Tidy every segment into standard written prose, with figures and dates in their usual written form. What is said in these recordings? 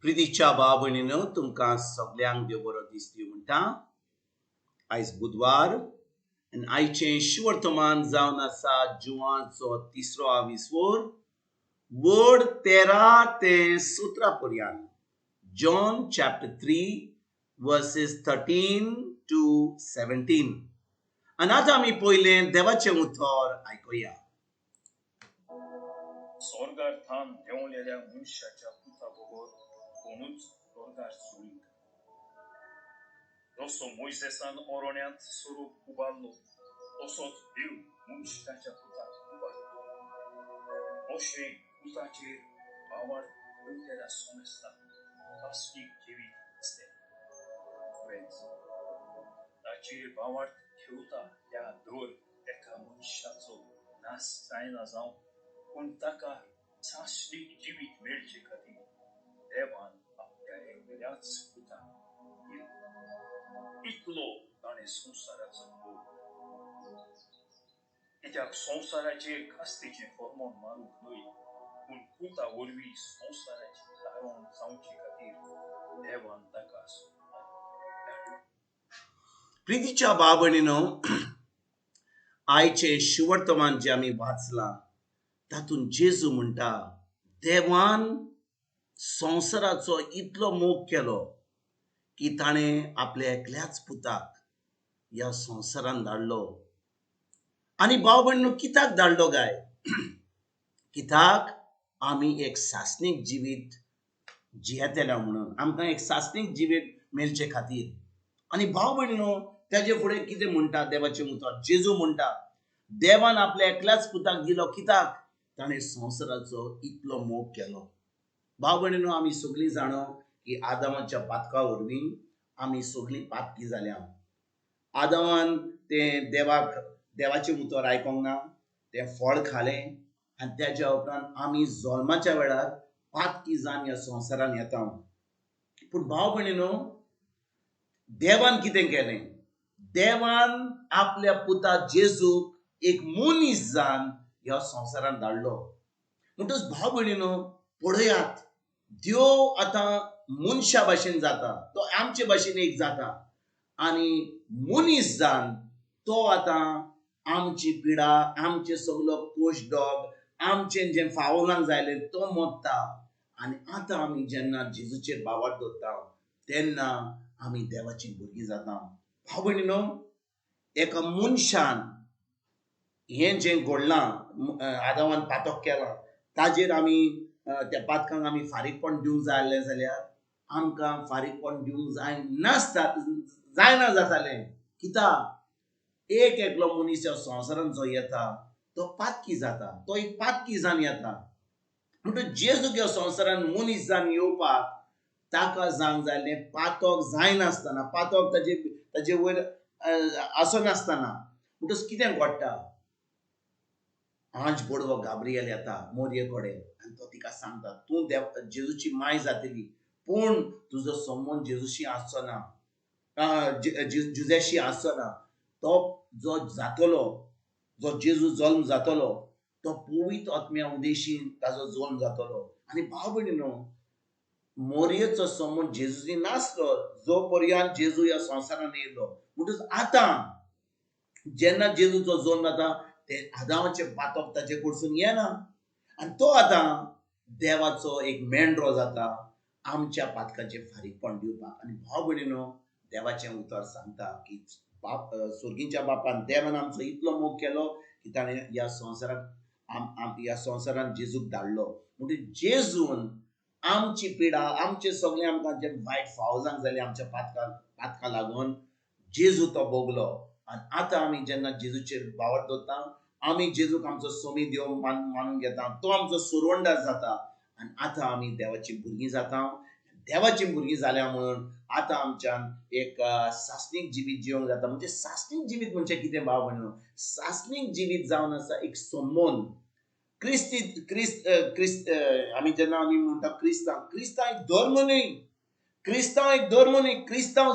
प्रितीच्या बाबणीनो तुमकां सगळ्यांक देव बरो दीस दिवं म्हणटा. आयज बुधवार आनी आयचें शिवर्तमान जावन आसा जुवाचो 3रो वर्ड 13 ते 17 पर्यंत. John chapter 3 verses 13 to 17. आनी आतां आमी पयलें देवाचें उतर आयकुया. स्वर्गार्थान देंवलेल्या मनशाच्या पुताबरोबर कोणूच स्वर्गार सोडीत. जसो मोइसेसान ओरोण्यांत स्वरूप उबारलो तसोच देव मनशाच्या पुताक उबारलो. अशें पुताचेर भावार्थ ठेवलेल्या सोमेस्ताक वास्तवीक जिवीत असते. ताचेर भावार्थ ठेवता त्या दर एका मनशाचो नाश जायना जावं पूण ताका शाश्वत जिवीत मेळचे खातीर देवान आपल्या एकल्याच पुताक दिलो. इतलो ताणें संवसाराचो मोग. कित्याक संवसाराचेर कास्तेचें फर्मोन मारूंक न्हय पूण पुता वरवीं संवसाराची तारण जावचे खातीर देवान ताका धाडलो. प्रितीच्या बाबणीनो आयचें शिवर्तमान जें आमी वाचलां तातूंत जेजू म्हणटा देवान संवसाराचो इतलो मोग केलो की ताणें आपल्या एकल्याच पुताक ह्या संवसारांत धाडलो. आनी भाव भयणीनो कित्याक धाडलो काय? कित्याक आमी एक सासणीक जिवीत जियेतल्या म्हणून आमकां एक सासणीक जिवीत मेळचे खातीर. आनी भाव भयणीनो तेजे फुडें कितें म्हणटा देवाचें उतर? जेजू म्हणटा देवान आपल्या एकल्याच पुताक दिलो कित्याक ताणें संवसाराचो इतलो मोग केलो. भाव भयणीनो आमी सगळीं जाणो की आदामाच्या पातका वरवीं आमी सगळीं पातकी जाल्या. आदामान तें देवाचें उतर आयकोंक ना, तें फळ खालें आनी तेच्या उपरांत आमी जल्माच्या वेळार पातकी जावन ह्या संवसारांत येता. पूण भाव भयणीनो देवान कितें केलें? देवान आपल्या पुता जेजूक एक मनीस जावन ह्या संवसारांत धाडलो. म्हणटच भाव भयणीनो पळयात देव आतां मनशा भाशेन जाता, तो आमचे भाशेन एक जाता आनी मनीस जावन तो आतां आमची पिडा, आमचे सगळो कोश्टडोग, आमचें जें फावोलांक जायलें तो मोडटा. आनी आतां आमी जेन्ना जेजूचेर बावर दवरता तेन्ना आमी देवाची भुरगीं जाता. भाव भयणीनो एका मनशान हें जें घडलां आदामान पातक केलां ताजेर आमी त्या पातकांक आमी फारीकपण दिवंक जाय आसलें जाल्यार आमकां फारीकपण दिवंक जायना जातालें. कित्याक एक एकलो मनीस ह्या संवसारांत जो येता तो पातकी जाता, तो एक पातकी जावन येता. म्हणटच जेजूक ह्या संवसारांत मनीस जावन येवपाक ताका जावंक जायलें पातक जायनासतना, पातक ताजे वयर आसनासतना. म्हणटच कितें घडटा? आंज बडवो गाब्रियल येता मोरये कडेन आनी तो तिका सांगता तूं जेजूची माय जातली पूण तुजो संबंद जेजूशी आसचो ना, जुजेशी आसचो ना. तो जो जातलो, जो जेजू जल्म जातलो तो पवित्र आत्म्या उदेशीन ताजो जल्म जातलो. आनी भाव भयणीनो मोरयेचो संबंद जेजूची नासलो जो पर्यंत जेजू ह्या संवसारांत येयलो. म्हणटच आतां जेन्ना जेजूचो जल्म जाता ते आदामाचे पातक ताचे कडसून येना आनी तो आतां देवाचो एक मेंढरो जाता आमच्या पातकाचेर फारीकपण दिवपाक. आनी भाव भयणीनो देवाचें उतर सांगता की सुर्गीच्या बापान देवान आमचो इतलो मोग केलो की ताणें ह्या संवसारांत जेजूक धाडलो. म्हणजे जेजून आमची पिडा, आमचे सगळें आमकां जे वायट फाव जावंक जालें आमच्या पातका लागून जेजू तो भोगलो. आनी आतां आमी जेन्ना जेजूचेर बावर दवरता आमी जेजूक आमचो सोमी देव मानून घेता, तो आमचो सुरवंडार जाता आनी आतां आमी देवाची भुरगीं जाता. देवाची भुरगीं जाल्या म्हणून आतां आमच्यान एक सासणीक जिवीत जिवंक जाता. म्हणजे सासणीक जिवीत म्हणजे कितें भाव भयणीनो? सासणीक जिवीत जावन आसा एक संबंद. क्रिस्त आमी जेन्ना आमी म्हणटा क्रिस्तांव एक धर्म न्हय, क्रिस्तांव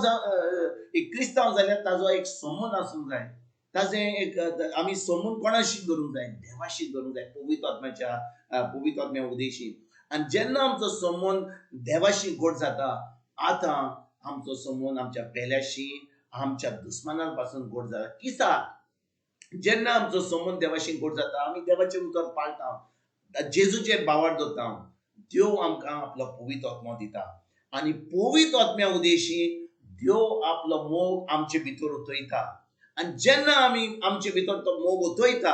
जाल्यार ताजो एक संबंद आसूंक जाय. ताजें एक आमी संबंद कोणाशी धरूंक जाय? देवाशी धरूंक जाय, पवित्र आत्म्या उदेशीन. आणि जेन्ना आमचो संबंध देवाशी गोड जाता, आता आमचो संबंध आमच्या पेल्याशी, आमच्या दुस्मानांपासून गोड जाता. कित्याक जेन्ना आमचो संबंध देवाशी गोड जाता, आमी देवाचें उतर पाळटा, जेजूचेर बावर दवरता, देव आमकां आपलो पवित्र आत्मा दिता आनी पवित्र आत्म्या उदेशी देव आपलो मोग आमचे भितर उतयता. आनी जेन्ना आमी आमचे भितर तो मोग उतयता,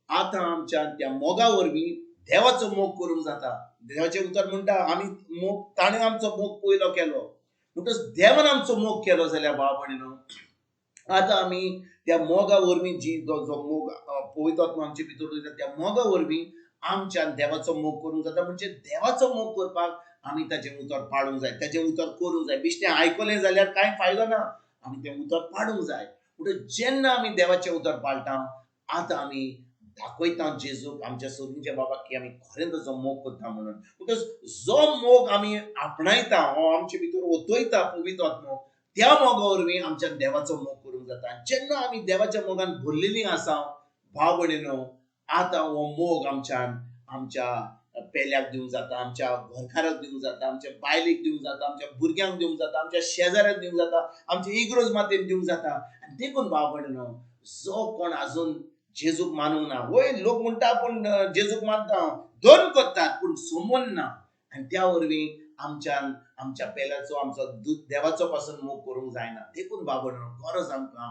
आतां आमच्या त्या मोगा वरवीं देवाचो मोग करूंक जाता. देवाचें उतर म्हणटा आमी मोग, ताणें आमचो मोग पयलो केलो, म्हणटच देवान आमचो मोग केलो जाल्यार भाव भयणीनो, आतां आमी त्या मोगा वरवीं जो मोग पवित्र आत्मा आमचे भितर उतयता, त्या मोगा वरवीं आमच्यान देवाचो मोग करूंक जाता. म्हणजे देवाचो मोग करपाक आमी ताचें उतर पाळूंक जाय, ताचें उतर करूंक जाय. बिश्टें आयकलें जाल्यार कांय फायदो ना, आमी तें उतर पाळूंक जाय. म्हणटच जेन्ना आमी देवाचें उतर पाळटा, आतां आमी दाखयता जेजूक, आमच्या सोदीच्या बाबाक, की आमी खरें ताचो मोग करता म्हणून. म्हणटच जो मोग आमी आपणायता, हो आमचे भितर ओतयता पवित्र आत्मो, त्या मोगा वरवीं आमच्यान देवाचो मोग करूंक जाता. जेन्ना आमी देवाच्या मोगान भरलेलीं आसा भाव भयणीनो, आतां हो मोग आमच्यान आमच्या पेल्याक दिवंक जाता, आमच्या घरकाराक दिवंक जाता, आमच्या बायलेक दिवंक जाता, आमच्या भुरग्यांक दिवंक जाता, आमच्या शेजाऱ्याक दिवंक जाता, आमच्या इग्रोज मातेक दिवंक जाता. आनी देखून भाव भयणीनो, जो कोण आजून जेजूक मानूंक ना, वय लोक म्हणटा आपूण जेजूक मानता, धर्म करतात, पूण संबंद ना, आनी त्या वरवीं आमच्यान आमच्या पेल्याचो, आमचो देवाचो पासून मोग करूंक जायना. देखून भाव भयणीनो, गरज आमकां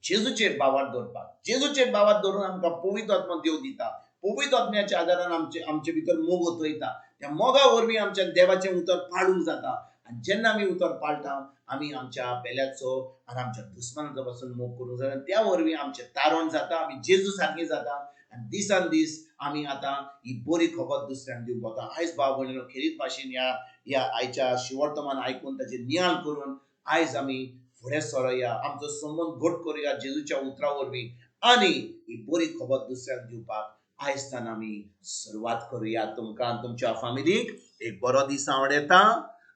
जेजूचेर बावर दवरपाक. जेजूचेर बावर दवरून आमकां पवित्र आत्मा देव दिता. पवित्र आत्म्याच्या आदारान आमचे भितर मोग ओतयता. त्या मोगा वरवीं आमच्या देवाचें उतर पाळूंक जाता. आनी जेन्ना आमी उतर पाळटा, आमी आमच्या पेल्याचो आनी आमच्या दुस्मानाचो पासून मोग करूंक जाता. त्या वरवीं आमचें तारण जाता, आमी जेजू सारकीं जाता, आनी दिसान दीस आमी आतां ही बरी खबर दुसऱ्यांक दिवंक वता. आयज भाव भयणीनो, खेरीत भाशेन ह्या आयच्या शिवर्तमान आयकून ताचेर नियाळ करून आयज आमी फुडें सरोया, आमचो संबंध घट करुया जेजूच्या उतरा वरवीं, आनी ही बरी खबर दुसऱ्यांक दिवपाक आयजसान आमी सुरवात करुया. तुमकां तुमच्या फॅमिलीक एक बरो दीस आवड येता,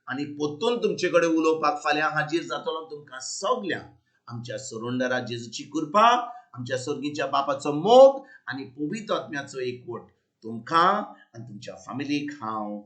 आनी परतून तुमचे कडेन उलोवपाक फाल्यां हाजीर जातलो. तुमकां सगल्यांक आमच्या सरोंडरा जेजूची कृपा, आमच्या सर्गीच्या बापाचो मोग आनी पवित्र आत्म्याचो एकवट तुमकां आनी तुमच्या फॅमिलीक हांव